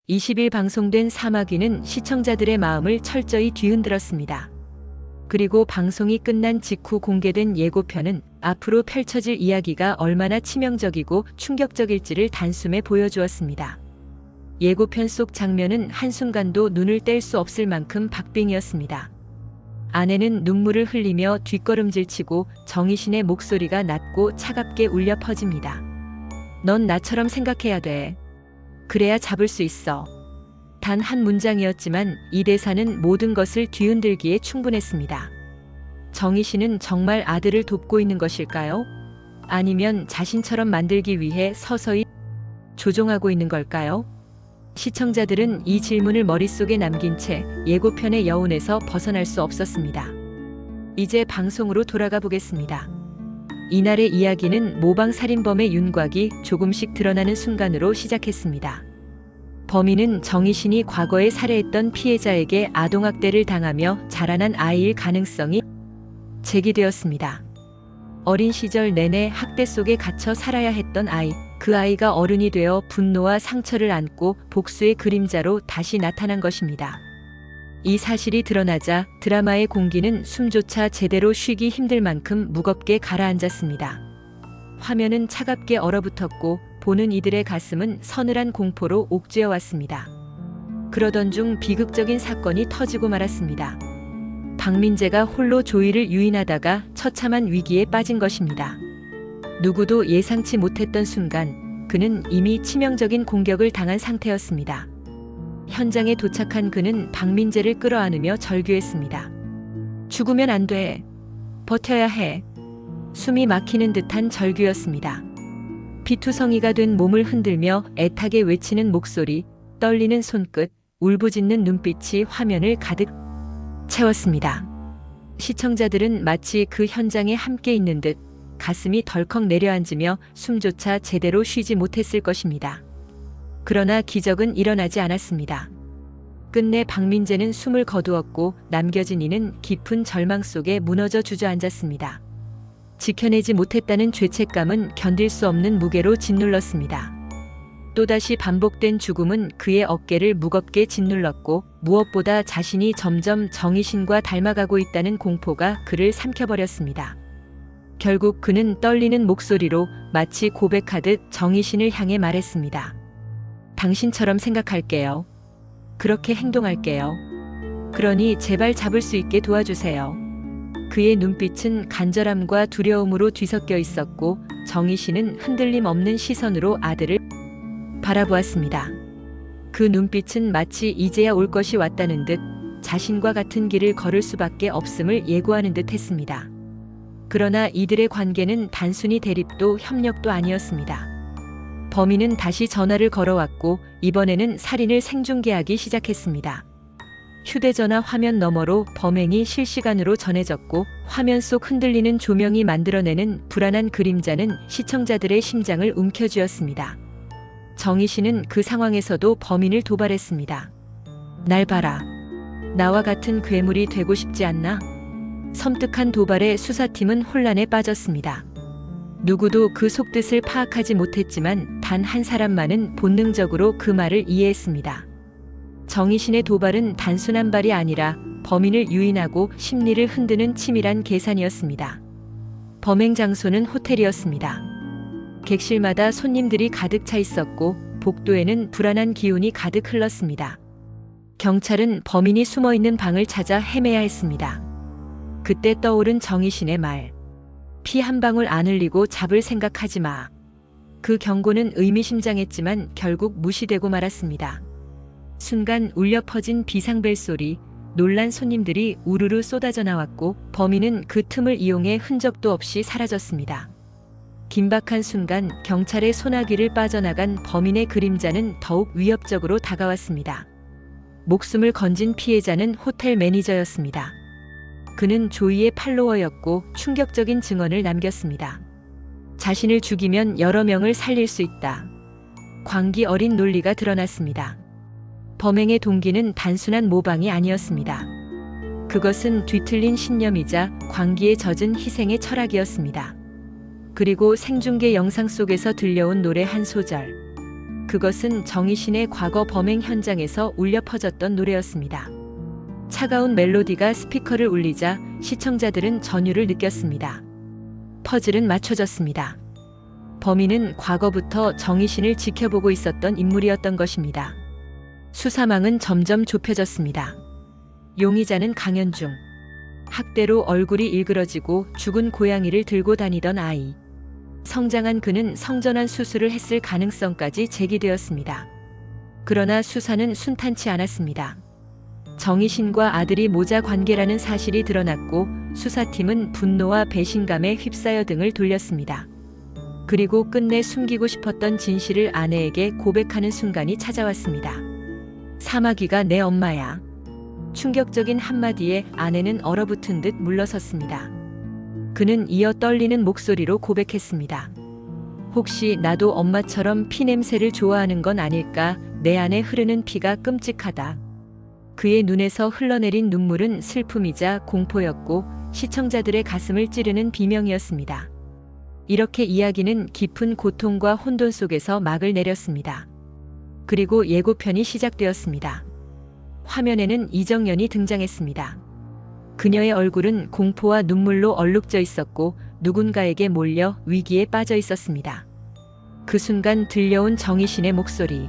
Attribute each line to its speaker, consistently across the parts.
Speaker 1: 20일 방송된 사마귀는 시청자들의 마음을 철저히 뒤흔들었습니다. 그리고 방송이 끝난 직후 공개된 예고편은 앞으로 펼쳐질 이야기가 얼마나 치명적이고 충격적일지를 단숨에 보여주었습니다. 예고편 속 장면은 한순간도 눈을 뗄 수 없을 만큼 박빙이었습니다. 아내는 눈물을 흘리며 뒷걸음질치고 정희신의 목소리가 낮고 차갑게 울려 퍼집니다. 넌 나처럼 생각해야 돼. 그래야 잡을 수 있어. 단 한 문장이었지만 이 대사는 모든 것을 뒤흔들기에 충분했습니다. 정희신은 정말 아들을 돕고 있는 것일까요? 아니면 자신처럼 만들기 위해 서서히 조종하고 있는 걸까요? 시청자들은 이 질문을 머릿속에 남긴 채 예고편의 여운에서 벗어날 수 없었습니다. 이제 방송으로 돌아가 보겠습니다. 이날의 이야기는 모방살인범의 윤곽이 조금씩 드러나는 순간으로 시작했습니다. 범인은 정희신이 과거에 살해했던 피해자에게 아동학대를 당하며 자라난 아이일 가능성이 제기되었습니다. 어린 시절 내내 학대 속에 갇혀 살아야 했던 아이, 그 아이가 어른이 되어 분노와 상처를 안고 복수의 그림자로 다시 나타난 것입니다. 이 사실이 드러나자 드라마의 공기는 숨조차 제대로 쉬기 힘들 만큼 무겁게 가라앉았습니다. 화면은 차갑게 얼어붙었고 보는 이들의 가슴은 서늘한 공포로 옥죄어 왔습니다. 그러던 중 비극적인 사건이 터지고 말았습니다. 박민재가 홀로 조이를 유인하다가 처참한 위기에 빠진 것입니다. 누구도 예상치 못했던 순간 그는 이미 치명적인 공격을 당한 상태였습니다. 현장에 도착한 그는 박민재를 끌어안으며 절규했습니다. 죽으면 안 돼. 버텨야 해. 숨이 막히는 듯한 절규였습니다. 피투성이가 된 몸을 흔들며 애타게 외치는 목소리, 떨리는 손끝, 울부짖는 눈빛이 화면을 가득 채웠습니다. 시청자들은 마치 그 현장에 함께 있는 듯 가슴이 덜컥 내려앉으며 숨조차 제대로 쉬지 못했을 것입니다. 그러나 기적은 일어나지 않았습니다. 끝내 박민재는 숨을 거두었고 남겨진 이는 깊은 절망 속에 무너져 주저앉았습니다. 지켜내지 못했다는 죄책감은 견딜 수 없는 무게로 짓눌렀습니다. 또다시 반복된 죽음은 그의 어깨를 무겁게 짓눌렀고 무엇보다 자신이 점점 정희신과 닮아가고 있다는 공포가 그를 삼켜버렸습니다. 결국 그는 떨리는 목소리로 마치 고백하듯 정희신을 향해 말했습니다. 당신처럼 생각할게요. 그렇게 행동할게요. 그러니 제발 잡을 수 있게 도와주세요. 그의 눈빛은 간절함과 두려움으로 뒤섞여 있었고 정희신은 흔들림 없는 시선으로 아들을 바라보았습니다. 그 눈빛은 마치 이제야 올 것이 왔다는 듯 자신과 같은 길을 걸을 수밖에 없음을 예고하는 듯 했습니다. 그러나 이들의 관계는 단순히 대립도 협력도 아니었습니다. 범인은 다시 전화를 걸어왔고 이번에는 살인을 생중계하기 시작했습니다. 휴대전화 화면 너머로 범행이 실시간으로 전해졌고 화면 속 흔들리는 조명이 만들어내는 불안한 그림자는 시청자들의 심장을 움켜쥐었습니다. 정희신은 그 상황에서도 범인을 도발했습니다. 날 봐라. 나와 같은 괴물이 되고 싶지 않나? 섬뜩한 도발에 수사팀은 혼란에 빠졌습니다. 누구도 그 속뜻을 파악하지 못했지만 단 한 사람만은 본능적으로 그 말을 이해했습니다. 정희신의 도발은 단순한 발이 아니라 범인을 유인하고 심리를 흔드는 치밀한 계산이었습니다. 범행 장소는 호텔이었습니다. 객실마다 손님들이 가득 차 있었고 복도에는 불안한 기운이 가득 흘렀습니다. 경찰은 범인이 숨어있는 방을 찾아 헤매야 했습니다. 그때 떠오른 정희신의 말. 피 한 방울 안 흘리고 잡을 생각하지 마. 그 경고는 의미심장했지만 결국 무시되고 말았습니다. 순간 울려 퍼진 비상벨 소리, 놀란 손님들이 우르르 쏟아져 나왔고 범인은 그 틈을 이용해 흔적도 없이 사라졌습니다. 긴박한 순간 경찰의 소나기를 빠져나간 범인의 그림자는 더욱 위협적으로 다가왔습니다. 목숨을 건진 피해자는 호텔 매니저였습니다. 그는 조이의 팔로워였고 충격적인 증언을 남겼습니다. 자신을 죽이면 여러 명을 살릴 수 있다. 광기 어린 논리가 드러났습니다. 범행의 동기는 단순한 모방이 아니었습니다. 그것은 뒤틀린 신념이자 광기에 젖은 희생의 철학이었습니다. 그리고 생중계 영상 속에서 들려온 노래 한 소절. 그것은 정희신의 과거 범행 현장에서 울려 퍼졌던 노래였습니다. 차가운 멜로디가 스피커를 울리자 시청자들은 전율을 느꼈습니다. 퍼즐은 맞춰졌습니다. 범인은 과거부터 정희신을 지켜보고 있었던 인물이었던 것입니다. 수사망은 점점 좁혀졌습니다. 용의자는 강연중. 학대로 얼굴이 일그러지고 죽은 고양이를 들고 다니던 아이. 성장한 그는 성전환 수술을 했을 가능성까지 제기되었습니다. 그러나 수사는 순탄치 않았습니다. 정희신과 아들이 모자 관계라는 사실이 드러났고 수사팀은 분노와 배신감에 휩싸여 등을 돌렸습니다. 그리고 끝내 숨기고 싶었던 진실을 아내에게 고백하는 순간이 찾아왔습니다. 사마귀가 내 엄마야. 충격적인 한마디에 아내는 얼어붙은 듯 물러섰습니다. 그는 이어 떨리는 목소리로 고백했습니다. 혹시 나도 엄마처럼 피 냄새를 좋아하는 건 아닐까? 내 안에 흐르는 피가 끔찍하다. 그의 눈에서 흘러내린 눈물은 슬픔이자 공포였고 시청자들의 가슴을 찌르는 비명이었습니다. 이렇게 이야기는 깊은 고통과 혼돈 속에서 막을 내렸습니다. 그리고 예고편이 시작되었습니다. 화면에는 이정연이 등장했습니다. 그녀의 얼굴은 공포와 눈물로 얼룩져 있었고 누군가에게 몰려 위기에 빠져 있었습니다. 그 순간 들려온 정희신의 목소리.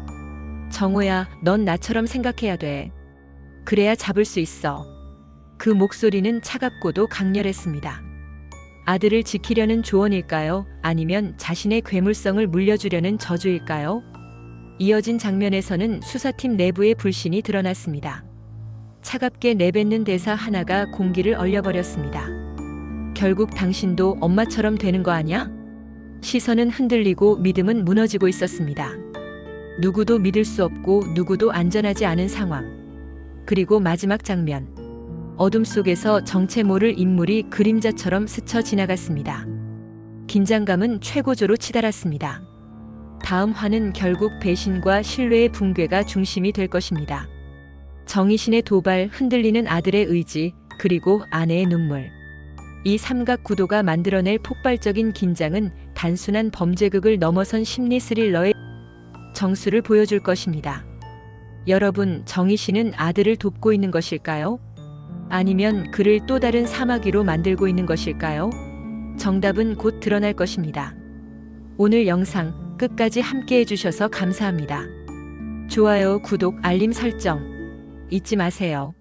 Speaker 1: 정호야, 넌 나처럼 생각해야 돼. 그래야 잡을 수 있어. 그 목소리는 차갑고도 강렬했습니다. 아들을 지키려는 조언일까요? 아니면 자신의 괴물성을 물려주려는 저주일까요? 이어진 장면에서는 수사팀 내부의 불신이 드러났습니다. 차갑게 내뱉는 대사 하나가 공기를 얼려버렸습니다. 결국 당신도 엄마처럼 되는 거 아냐? 시선은 흔들리고 믿음은 무너지고 있었습니다. 누구도 믿을 수 없고 누구도 안전하지 않은 상황. 그리고 마지막 장면. 어둠 속에서 정체 모를 인물이 그림자처럼 스쳐 지나갔습니다. 긴장감은 최고조로 치달았습니다. 다음 화는 결국 배신과 신뢰의 붕괴가 중심이 될 것입니다. 정희신의 도발, 흔들리는 아들의 의지, 그리고 아내의 눈물. 이 삼각 구도가 만들어낼 폭발적인 긴장은 단순한 범죄극을 넘어선 심리 스릴러의 정수를 보여줄 것입니다. 여러분, 정희신은 아들을 돕고 있는 것일까요? 아니면 그를 또 다른 사마귀로 만들고 있는 것일까요? 정답은 곧 드러날 것입니다. 오늘 영상 끝까지 함께 해주셔서 감사합니다. 좋아요, 구독, 알림 설정 잊지 마세요.